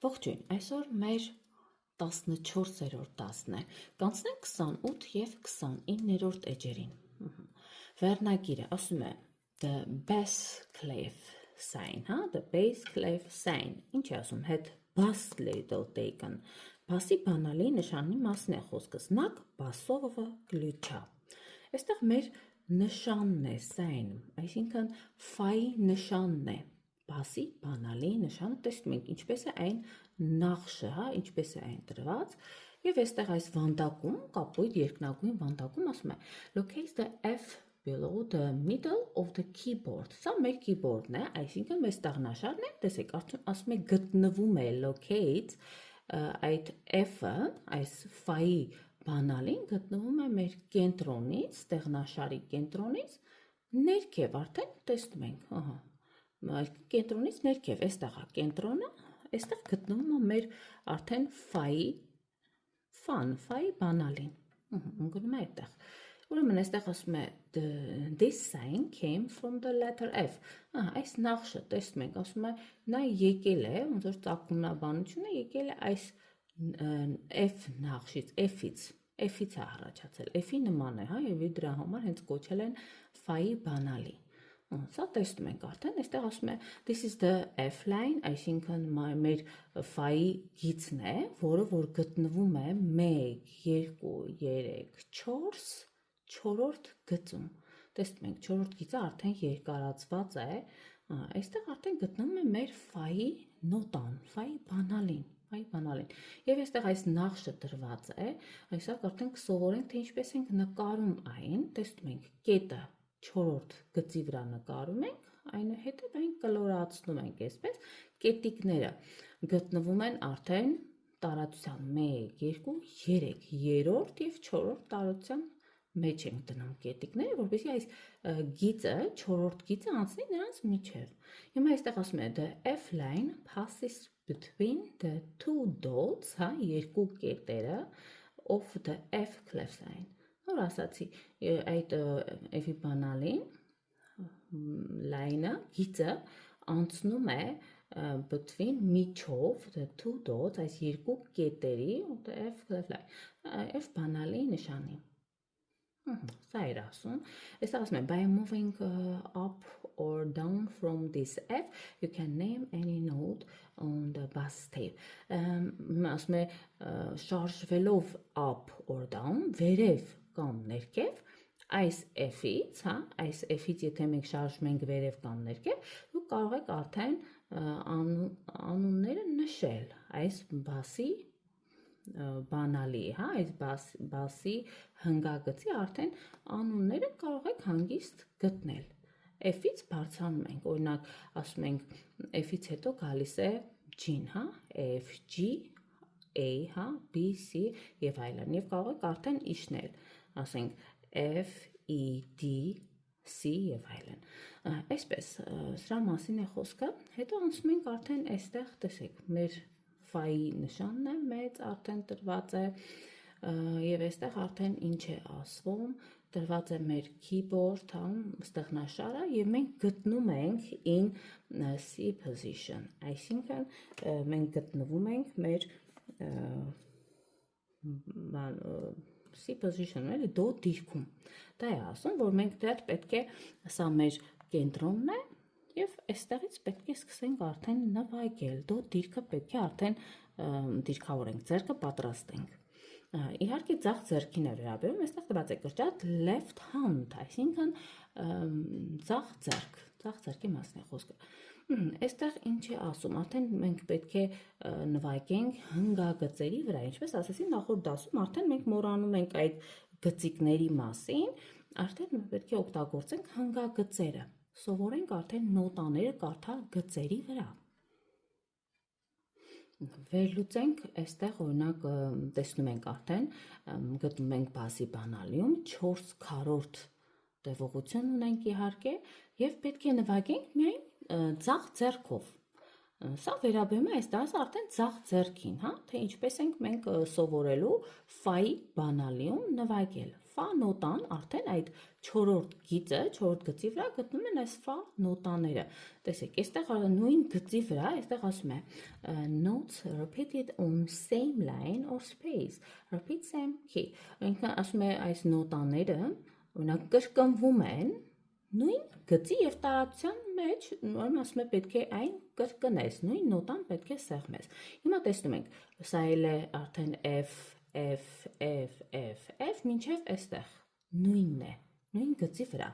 Ողջույն, այսօր մեր 14-րդ դասն է, կանցնենք 28 և 29-րդ էջերին, վերնագիրը ասում է the bass clef sign, the bass clef sign, ինչ է ասում, հետ bass little taken, բասի բանալի նշանի մասն է խոսքս, նակ բասովը գլուչա, այստեղ մեր նշանն է, sign, այսինքն ֆայի նշանն է, բասի բանալի նշանը, տեսնում ենք ինչպես է այն նախշը, ինչպես է այն տրված, և այստեղ այս վանդակում, կապույտ երկնագույն վանդակում ասում է locate the F below the middle of the keyboard, սա մեր keyboard-ն է, այսինքն մեր ստաղնաշարն է, տեսեք, ասում է գտնվում է locate, այդ F-ը, այս ֆայի բանալին գտնվում է մեր կենտրոնից, ստեղնաշարի կենտրոնից, ներքև արդեն տեսնում ենք, կենտրոնից ներքև, այստեղ է կենտրոնը, այստեղ գտնվում է մեր արդեն ֆայի բանալին, ընկնում է այդտեղ, ուրեմն այստեղ ասում է this sign came from the letter F, այս նախշը տեսնում ենք, ասում է նա եկել է, ոնց որ ծագումնաբանությունը եկել է այս F նախշից, F-ից է առաջացել, F-ի նման է, և դրա համար հենց կոչել են ֆայի բանալի, սա տեսնում ենք արդեն, այստեղ ասում է this is the F line, այսինքն մեր ֆայի գիծն է, որը որ գտնվում է 1, 2, 3, 4, 4-րդ գծում, տեսնում ենք 4-րդ գիծը արդեն երկարացված է, այստեղ արդեն գտնվում է մեր ֆայի նոտան, ֆայի բանալին, և այստեղ այս նախշը տրված է, այսակ արդեն կսովորենք, թե ինչպես ենք նկարում այն, տեսնում ենք կետը 4-րդ գծի վրա նկարում ենք, այնուհետև այն կլորացնում ենք այսպես, կետիկները գտնվում են արդեն տարածության 1, 2, 3, 3-րդ և 4-րդ տարածության մեջ ենք դնում կետիկները, որպեսզի այս գիծը, 4-րդ գիծը անցնի նրանց միջև։ Հիմա այստեղ ասում է the F line passes between the two dots, երկու կետերը of the F clef sign։ Որ ասացի, այդ F-ի բանալին լայնը, գիծը անցնում է between միջով the two dots, այս երկու կետերի F clef line, F բանալի նշանի։ Սա էր ասում, այստեղ ասում է by moving up or down from this F, you can name any note on the bass tape, ասում է շարժվելով up or down, վերև կամ ներքև, այս F-ից, եթե մենք շարժում ենք վերև կամ ներքև, դուք կարող եք արդեն անունները նշել այս բասի բանալի, այս բասի հնգագծի արդեն անունները կարող եք հանգիստ գտնել, F-ից բարձրանում ենք, օրինակ ասում ենք F-ից հետո գալիս է G-ն, F, G, A, B, C և այլն, և կարող եք արդեն իշնել, ասենք F, E, D, C և այլն, այսպես, սրա մասին է խոսքը, հետո անցնում ենք արդեն այստեղ, տեսեք, մեր ֆայի նշանն է մեծ, արդեն տրված է, և այստեղ արդեն ինչ է ասվում, տրված է մեր keyboard, ստեղնաշարը, և մենք գտնում ենք in C position, այսինքն մենք գտնվում ենք մեր C position, դո դիրքում, դա է ասում, որ մենք դեռ պետք է, սա մեր կենտրոնն է, և այստեղից պետք է սկսենք արդեն նվագել, դո դիրքը պետք է արդեն դիրքավորենք, ձեռքը պատրաստենք, իհարկե ձախ ձեռքին է վերաբերում, այստեղ տրված է կրճատ left hand, այսինքն ձախ ձեռքի մասն է խոսքը, այստեղ ինչ է ասում, արդեն մենք պետք է նվագենք հնգագծերի վրա, ինչպես ասեցի նախորդ դասում, արդեն մենք մոռանում ենք այդ գծիկների մասին, արդեն պետք է օգտագործենք հնգագծերը, սովորենք արդեն նոտաները կարդալ գծերի վրա։ Վերլուծենք, այստեղ օրինակ տեսնում ենք արդեն, գտնում ենք բասի բանալիում, 4 քառորդ տևողություն ունենք իհարկե, և պետք է նվագենք միայն ձախ ձեռքով, Սա վերաբերում է այստեղս արդեն ձախ ձեռքին, հա, թե ինչպես ենք մենք սովորելու ֆայի բանալիում նվագել։ Ֆա նոտան արդեն այդ 4-րդ գիծը, 4-րդ գծի վրա գտնում են այս ֆա նոտաները։ Տեսեք, այստեղ նույն գծի վրա, այստեղ ասում է notes repeated on same line or space. Repeat same key։ Ինքը ասում է այս նոտաները, օրինակ կրկնվում են նույն գծի եւ տարածության մեջ, ուրեմն ասում է պետք է այն կրկնես, նույն նոտան պետք է սեղմես։ Հիմա տեսնում ենք, սա էլ է արդեն F, մինչև այստեղ նույնն է, նույն գծի վրա։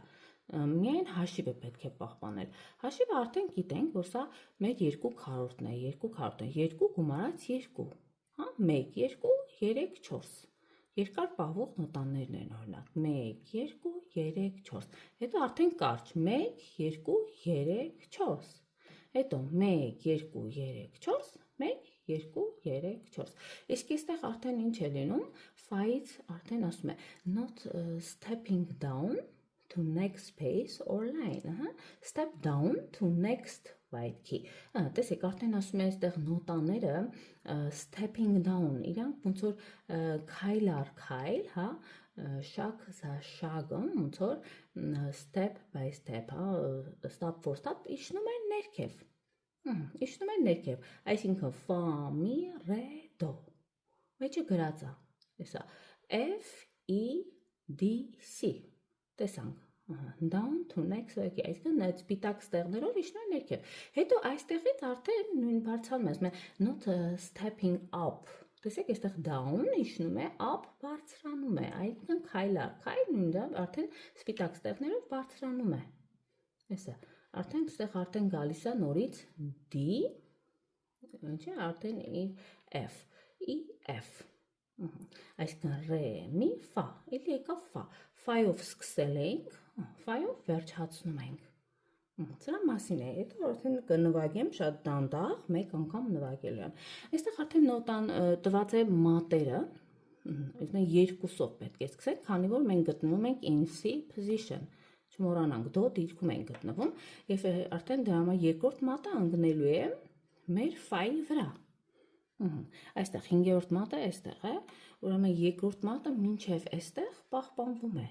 Միայն հաշիվը պետք է պահպանել։ Հաշիվը արդեն գիտենք, որ սա մեր 2 քառորդն է, 2 քառորդն է, 2 գումարած 2, հա, 1, 2, 3, 4։ Երկար պահվող նոտաներն են օրինակ 1, 2, 3, 4, հետո արդեն կարճ 1, 2, 3, 4, հետո 1, 2, 3, 4, 1, 2, 3, 4, իսկ այստեղ արդեն ինչ է լինում, ֆայից արդեն ասում է not stepping down to next space or line, step down to next white key, տեսեք արդեն ասում է այստեղ նոտաները stepping down, իրանք ոնց որ քայլ առ քայլ, հա, շаг զա շագը, ոնց որ step by step, հա, step for step իջնում են ներքև, իջնում են ներքև, այսինքն ֆա, մի, ռե, դո, մեջը գրած է, հեսա, F, E, D, C, տեսանք, down to next white key, այսինքն սպիտակ ստեղներով իջնում են ներքև, հետո այստեղից արդեն նույն բարձրանում է, ասում է not stepping up, տեսեք այստեղ down իջնում է, up բարձրանում է, այսինքն քայլ առ քայլ նույն արդեն սպիտակ ստեղներով բարձրանում է, հեսա, արդեն այստեղ արդեն գալիս է նորից D, ինչ է, արդեն F, E, F, այսինքն ռե, մի, ֆա, էլի եկավ ֆա, ֆայով սկսել ենք, ֆայով վերջացնում ենք, սրա մասին է, հետո արդեն կնվագեմ շատ դանդաղ, մեկ անգամ նվագելու եմ, այստեղ արդեն նոտան տված է մատերը, երկուսով պետք է սկսենք, քանի որ մենք գտնվում ենք in C position, չմոռանանք, դո դիրքում ենք գտնվում, և արդեն դրա համար երկրորդ մատը ընկնելու է մեր ֆայի վրա, այստեղ 5-րդ մատը այստեղ է, ուրեմն երկրորդ մատը մինչև այստեղ պահպանվում է,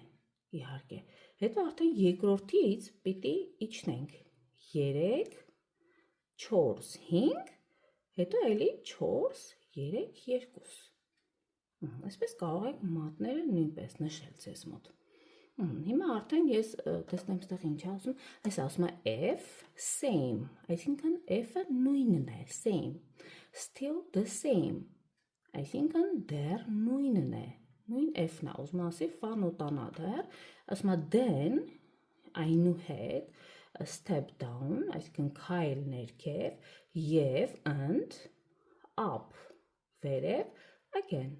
իհարկե, հետո արդեն երկրորդից պիտի իջնենք, 3, 4, 5, հետո էլի 4, 3, 2, այսպես կարող եք մատները նույնպես նշել ձեզ մոտ, հիմա արդեն ես տեսնեմ ստեղ ինչ է ասում, այս ասում է F, same, այսինքն F-ը նույնն է, same, still the same, այսինքն դեռ նույնն է, նույն F-ն է, ուզում ասի ֆա նոտան է դեռ, ասում է then, այնուհետ, step down, այսինքն քայլ ներքև, և and, up, վերև, again,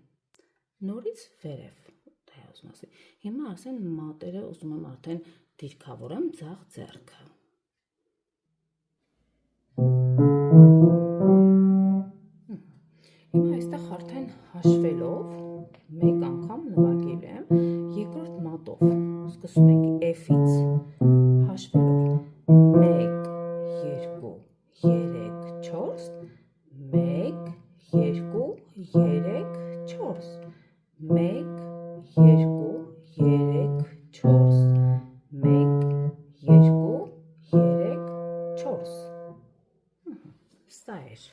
նորից վերև, ուզում ասի, հիմա ասեն մատերը ուզում եմ արդեն դիրքավորեմ ձախ ձեռքը, հիմա այստեղ արդեն հաշվելով մեկ անգամ նվագել եմ, երկրորդ մատով սկսում ենք F-ից հաշվելով 1, 2, 3, 4, 1, 2, 3, 4, 1, 2, 3, 4, 1, 2, 3, 4, սա էր,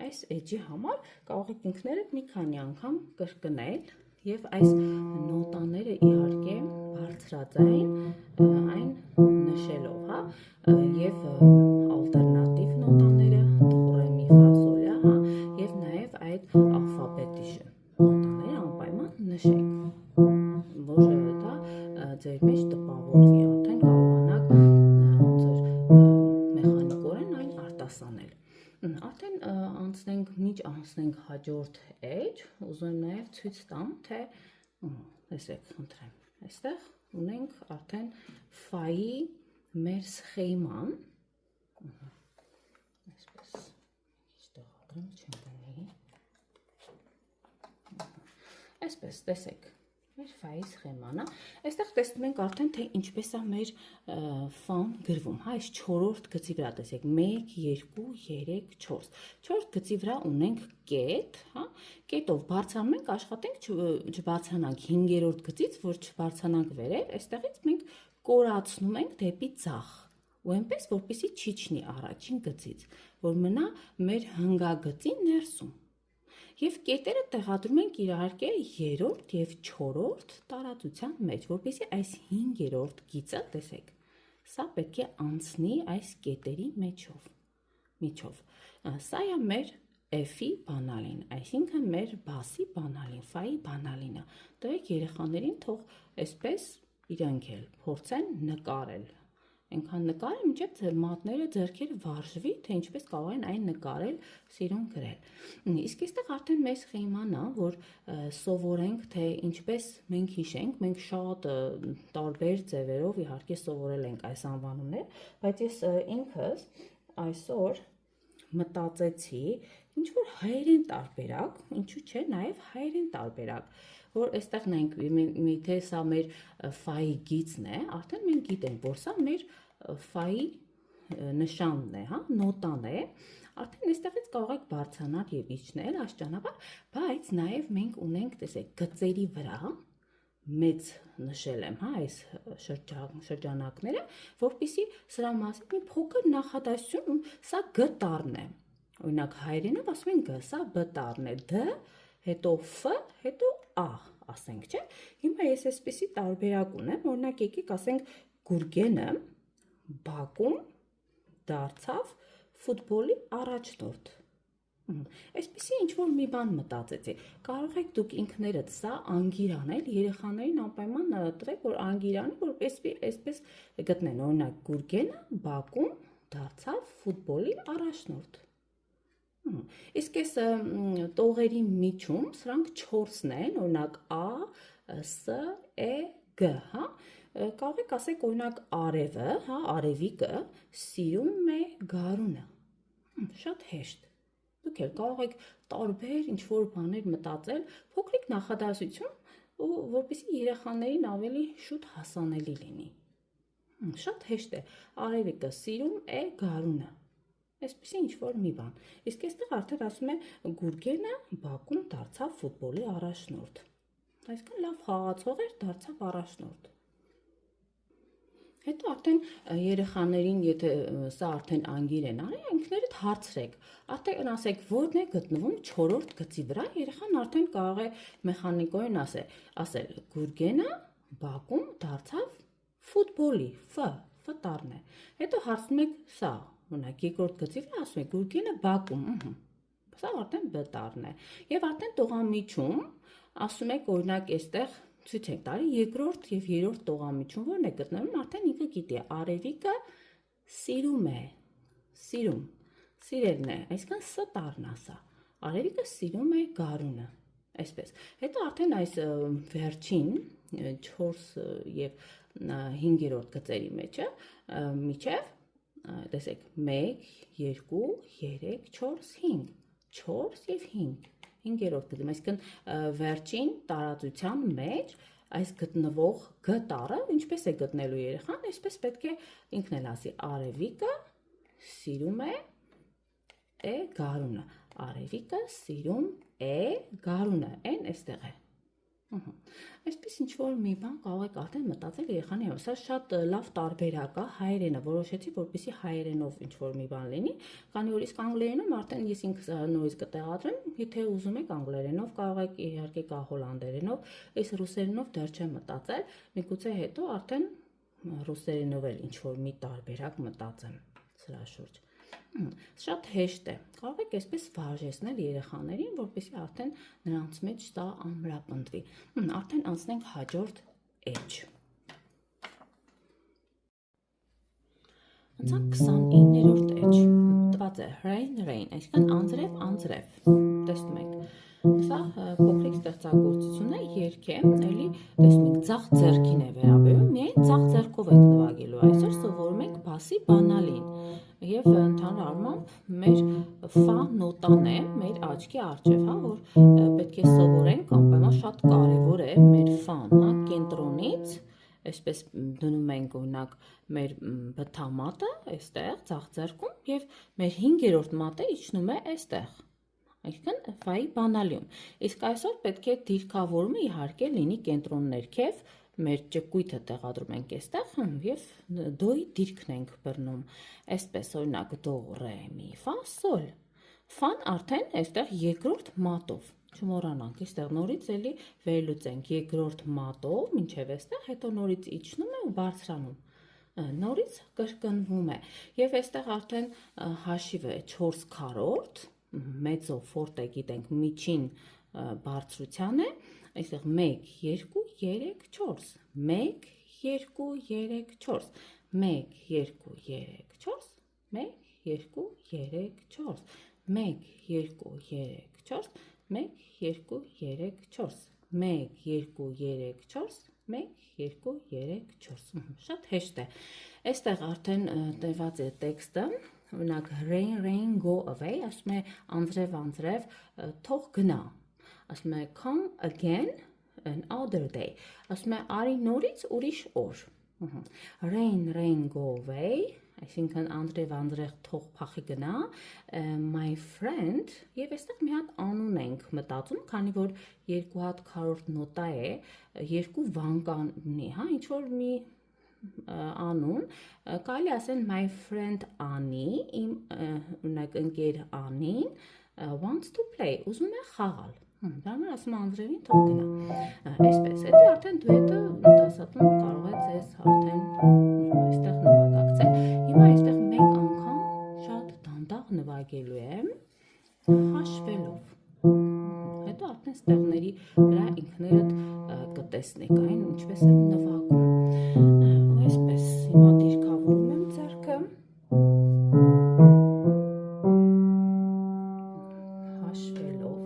այս էջի համար կարող եք ինքներդ մի քանի անգամ կրկնել և այս նոտաները իհարկե բարձրաձայն այն նշելով, հա, և ալտերնատիվ նոտաները, դո, ռե, մի, ֆա, սոլ, լա, հա, և նաև այդ ալֆաբետի նոտաները անպայման նշեք, որ դա ձեր մեջ տպավորվի, արդեն կարողանաք մեխանիկորեն այն արտասանել, արդեն անցնենք հաջորդ էջ, ուզում եմ նաև ցույց տամ, թե, տեսեք, խնդրեմ, այստեղ ունենք արդեն ֆայի մեր սխեման, այսպես, այսպես, տեսեք, մեր ֆայի սխեման, այստեղ տեսնում ենք արդեն թե ինչպես է մեր ֆան գրվում, հա, այս 4-րդ գծի վրա տեսեք 1 2 3 4 4 գծի վրա ունենք կետ, հա, կետով բարձրանում ենք, աշխատենք չբարձրանանք 5-րդ գծից, որ չբարձրանանք վերև, այստեղից մենք կորացնում ենք դեպի ձախ, ու այնպես որպեսզի չիջնի առաջին գծից, որ մնա մեր հնգագծի ներսում։ Եվ կետերը տեղադրում ենք իհարկե 3-րդ եւ 4-րդ տարածության մեջ, որպեսզի այս 5-րդ գիծը, տեսեք, սա պետք է անցնի այս կետերի միջով։ Սա է մեր F-ի բանալին, այսինքն մեր բասի բանալին, ֆայի բանալինը։ Տվեք երեխաներին թող այսպես իրանք էլ փորձեն նկարել։ Այնքան նկարել, մինչև մատները ձեռքերը վարժվի, թե ինչպես կարող են այն նկարել, սիրուն գրել։ Իսկ այստեղ արդեն մեզ խիմանա, որ սովորենք, թե ինչպես մենք հիշենք, մենք շատ տարբեր ձևերով իհարկե սովորել ենք այս անվանումներ, բայց ես ինքս այսօր մտածեցի ինչ որ հայերեն տարբերակ, ինչու՞ չէ, նաև հայերեն տարբերակ, որ այստեղ նայենք, միթե սա մեր ֆայի գիծն է, արդեն մենք գիտենք, որ սա մեր ֆայի նշանն է, հա, նոտան է, արդեն այստեղից կարող եք բարձրանալ եւ իջնել աստիճանաբար, բայց նաև մենք ունենք, տեսեք, գծերի վրա մեծ նշել եմ, հա, այս շրջանակները, որպեսզի սրա մասին մի փոքր նախադասություն, սա գտառն է։ Օրինակ հայերենով ասում են G, սա B տառն է, D, հետո F, հետո A, ասենք, չէ։ Հիմա ես այսպեսի տարբերակ ունեմ, օրինակ եկեք ասենք Գուրգենը բակում դարձավ ֆուտբոլի առաջնորդ։ Այսպեսի ինչ-որ մի բան մտածեցի, կարող եք դուք ինքներդ սա անգիր անել, երեխաներին անպայման տվեք, որ անգիր անի, որ այսպես գտնեն, օրինակ Գուրգենը բակում դարձավ ֆուտբոլի առաջնորդ։ Իսկ այս տողերի միջում սրանք 4-ն են, օրինակ A, S, E, G, հա, կարող եք ասեք օրինակ արևը, հա, արևիկը սիրում է գարունը, շատ հեշտ, դուք էլ կարող եք տարբեր ինչ-որ բաներ մտածել, փոքրիկ նախադասություն, որպեսզի երեխաներին ավելի շուտ հասանելի լինի, շատ հեշտ է, արևիկը սիրում է գարունը, այսպեսի ինչ-որ մի բան, իսկ այստեղ արդեն ասում է Գուրգենը բակում դարձավ ֆուտբոլի առաջնորդ, այսինքն լավ խաղացող էր, դարձավ առաջնորդ։ Հետո արդեն երեխաներին, եթե սա արդեն անգիր են արել, ինքներդ հարցրեք, արդեն ասեք, որն է գտնվում 4-րդ գծի վրա, երեխան արդեն կարող է մեխանիկորեն ասել Գուրգենը բակում դարձավ ֆուտբոլի, F տառն է։ Հետո հարցնում եք սա, օրինակ երկրորդ գծի վրա ասում եք Գուրգենը բակում, սա արդեն B տառն է։ Եվ արդեն տողամիջում ասում եք օրինակ այստեղ ցույց եք տալի երկրորդ եւ երրորդ տողամիջում որն է գտնվում, արդեն ինքը գիտի, արևիկը սիրում է, սիրելն է, այսինքն S տառն է սա, արևիկը սիրում է գարունը, այսպես։ Հետո արդեն այս վերջին 4 եւ 5-րդ գծերի մեջը միջև տեսեք 1 2 3 4 5 4 եւ 5 5-րդ գծում, այսինքն վերջին տարածության մեջ այս գտնվող G տառը ինչպես է գտնելու երեխան, այսպես պետք է ինքն էլ ասի արևիկը սիրում է գարունը, արևիկը սիրում է գարունը, այն այստեղ է։ Այսպես ինչ-որ մի բան կարող եք արդեն մտածել երեխանի հետ, սա շատ լավ տարբերակ է հայերենը, որոշեցի, որպեսզի հայերենով ինչ-որ մի բան լինի, քանի որ իսկ անգլերենում արդեն ես ինքս նորից կտեղադրեմ, եթե ուզում եք անգլերենով, կարող եք իհարկե կա հոլանդերենով, այս ռուսերենով դեռ չեմ մտածել, միգուցե հետո արդեն ռուսերենով էլ ինչ-որ մի տարբերակ մտածեմ սրա շուրջ։ Շատ հեշտ է, կարող եք այսպես վարժեցնել երեխաներին, որպեսզի արդեն նրանց մեջ դա ամրապնդվի։ Արդեն անցնենք հաջորդ էջ։ Անցանք 29-րդ էջ։ Տված է rain, այսինքն անձրև, տեսնում եք։ Սա փոքրիկ ստեղծագործություն է, երգ է, էլի տեսնում եք ձախ ձեռքին է վերաբերում, միայն ձախ ձեռքով եք նվագելու, այսօր սովորում ենք բասի բանալին։ եւ ընդհանուր առմամբ մեր ֆա նոտան է մեր աչքի առջև, հա, որ պետք է սովորենք, անպայման շատ կարեւոր է մեր ֆան, հա, կենտրոնից, այսպես դնում ենք օրինակ մեր բթամատը այստեղ ցախ ձեռքում եւ մեր 5-րդ մատը իջնում է այստեղ։ Այսինքն ֆայի բանալիում։ Իսկ այսօր պետք է դիրքավորումը իհարկե լինի կենտրոն ներքև, մեր ճկույթը տեղադրում ենք այստեղ եւ դոյի դիրքն ենք բռնում։ Այսպես օրինակ դո, ռե, մի, ֆա, սոլ։ Ֆան արդեն այստեղ երկրորդ մատով։ Չմոռանանք, այստեղ նորից էլի վերլուծենք երկրորդ մատով, մինչև այստեղ, հետո նորից իջնում է ու բարձրանում։ Նորից կրկնվում է։ Եվ այստեղ արդեն հաշիվը 4/4, մեծո ֆորտե գիտենք միջին բարձրության է, այստեղ 1, 2, 3, 4, 1, 2, 3, 4, 1, 2, 3, 4, 1, 2, 3, 4, 1, 2, 3, 4, 1, 2, 3, 4, 1, 2, 3, 4, 1, 2, 3, 4, շատ հեշտ է, այստեղ արդեն տրված է տեքստը, օրինակ rain go away, ասում է անձրև, թող գնա, ասում է come again another day, ասում է արի նորից ուրիշ օր, rain go away, այսինքն անձրև թող փախի գնա, my friend, եւ այստեղ մի հատ անուն ենք մտածում, քանի որ երկու հատ քառորդ նոտա է, երկու վանկան ունի, հա, ինչ որ մի անուն, կարելի ասեն my friend Անի, իմ օրինակ ընկեր Անին, wants to play, ուզում է խաղալ, դառնում ասում անձրևին թող գնա, այսպես, հետո արդեն դուետը դասատուն կարող է ձեզ արդեն այստեղ նվագակցել, հիմա այստեղ մեկ անգամ շատ դանդաղ նվագելու եմ, հաշվելով, հետո արդեն ստեղների վրա ինքներդ կտեսնեք այն, ինչպես եմ նվագում, այսպես, հիմա դիրքավորում եմ ձեռքը, հաշվելով,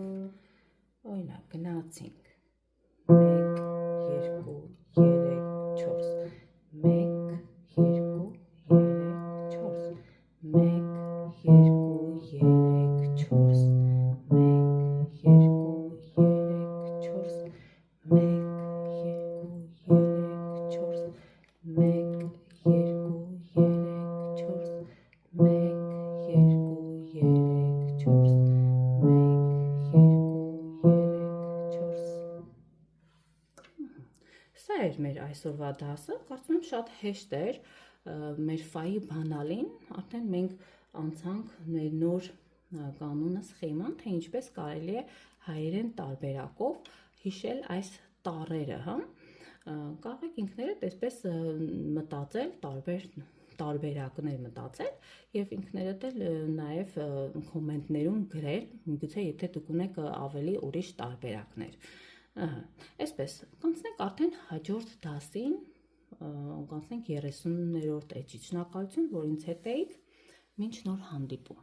օրինակ գնացինք, 1, 2, 3, 4, 1, 2, 3, 4, 1, 2, 3, 4, 1, 2, 3, 4, 1, 2, 3, 4, 1, 2, 3, 4, 1, 2, 3, 4, 1, 2, 3, 4 Սա էր մեր այսօրվա դասը, կարծում եմ շատ հեշտ էր մեր ֆայի բանալին, արդեն մենք անցանք մեր նոր կանոնը սխեման, թե ինչպես կարելի է հայերեն տարբերակով հիշել այս տառերը, հա, կարող եք ինքներդ այսպես մտածել, տարբերակներ մտածել և ինքներդ էլ նաև կոմենտներում գրել, գուցե եթե դուք ունեք ավելի ուրիշ տարբերակներ, այսպես, կանցնենք արդեն հաջորդ դասին, կանցնենք 30-րդ էջի, շնորհակալություն, որ ինձ հետ էիք, մինչ նոր հանդիպում։